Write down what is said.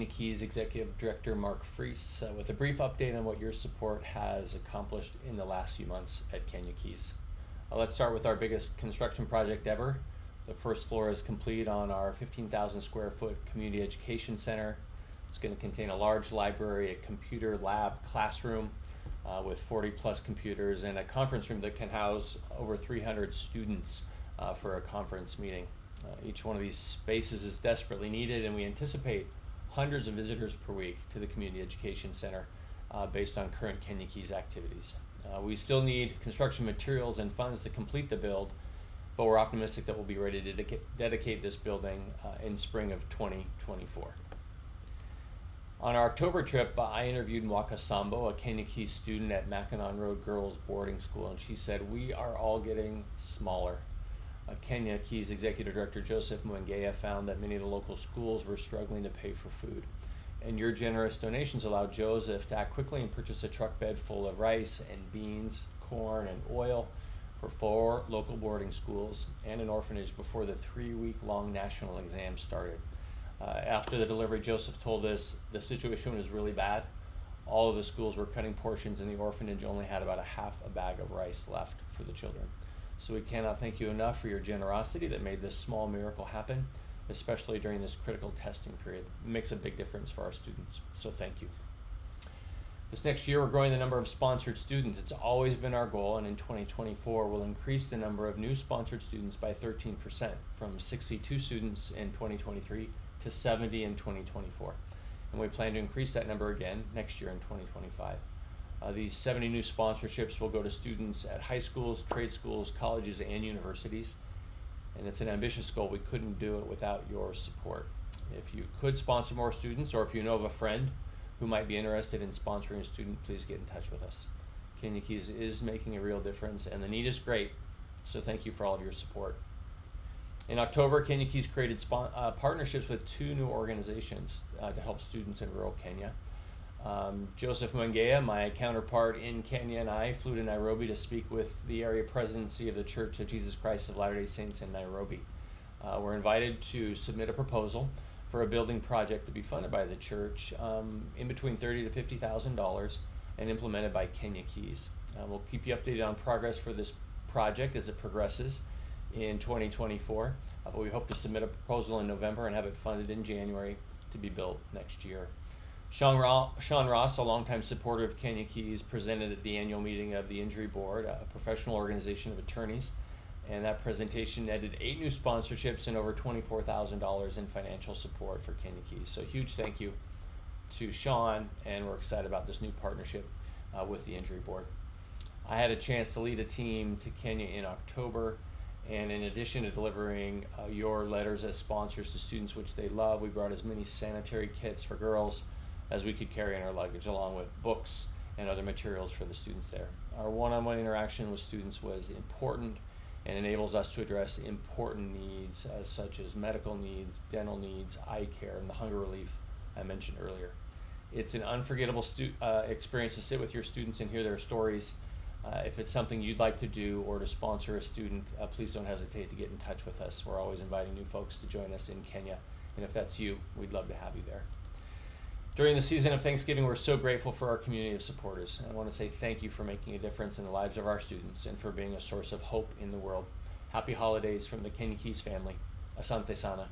Keys Executive Director Mark Freese with a brief update on what your support has accomplished in the last few months at Kenya Keys. Let's start with our biggest construction project ever. The first floor is complete on our 15,000 square foot community education center. It's going to contain a large library, a computer lab classroom with 40 plus computers, and a conference room that can house over 300 students for a conference meeting. Each one of these spaces is desperately needed, and we anticipate hundreds of visitors per week to the community education center based on current Kenya Keys activities. We still need construction materials and funds to complete the build, but we're optimistic that we'll be ready to dedicate this building in spring of 2024. On our October trip, I interviewed Mwaka Sambo, a Kenya Keys student at Mackinac Road Girls Boarding School, and she said, "We are all getting smaller." Kenya Keys Executive Director Joseph Mwengea found that many of the local schools were struggling to pay for food. And your generous donations allowed Joseph to act quickly and purchase a truck bed full of rice and beans, corn, and oil for 4 local boarding schools and an orphanage before the 3-week-long national exam started. After the delivery, Joseph told us the situation was really bad. All of the schools were cutting portions, and the orphanage only had about half a bag of rice left for the children. So we cannot thank you enough for your generosity that made this small miracle happen, especially during this critical testing period. It makes a big difference for our students, so thank you. This next year, we're growing the number of sponsored students. It's always been our goal, and in 2024, we'll increase the number of new sponsored students by 13%, from 62 students in 2023 to 70 in 2024. And we plan to increase that number again next year in 2025. These 70 new sponsorships will go to students at high schools, trade schools, colleges, and universities. And it's an ambitious goal. We couldn't do it without your support. If you could sponsor more students, or if you know of a friend who might be interested in sponsoring a student, please get in touch with us. Kenya Keys is making a real difference, and the need is great, so thank you for all of your support. In October, Kenya Keys created partnerships with 2 new organizations to help students in rural Kenya. Joseph Mwengea, my counterpart in Kenya, and I flew to Nairobi to speak with the area presidency of the Church of Jesus Christ of Latter-day Saints in Nairobi. We're invited to submit a proposal for a building project to be funded by the church in between $30,000 to $50,000 and implemented by Kenya Keys. We'll keep you updated on progress for this project as it progresses in 2024, but we hope to submit a proposal in November and have it funded in January to be built next year. Sean Ross, a longtime supporter of Kenya Keys, presented at the annual meeting of the Injury Board, a professional organization of attorneys, and that presentation netted 8 new sponsorships and over $24,000 in financial support for Kenya Keys. So huge thank you to Sean, and we're excited about this new partnership with the Injury Board. I had a chance to lead a team to Kenya in October, and in addition to delivering your letters as sponsors to students, which they love, we brought as many sanitary kits for girls as we could carry in our luggage, along with books and other materials for the students there. Our one-on-one interaction with students was important and enables us to address important needs such as medical needs, dental needs, eye care, and the hunger relief I mentioned earlier. It's an unforgettable experience to sit with your students and hear their stories. If it's something you'd like to do or to sponsor a student, please don't hesitate to get in touch with us. We're always inviting new folks to join us in Kenya, and if that's you, we'd love to have you there. During the season of Thanksgiving, we're so grateful for our community of supporters. I want to say thank you for making a difference in the lives of our students and for being a source of hope in the world. Happy holidays from the Kenya Keys family. Asante Sana.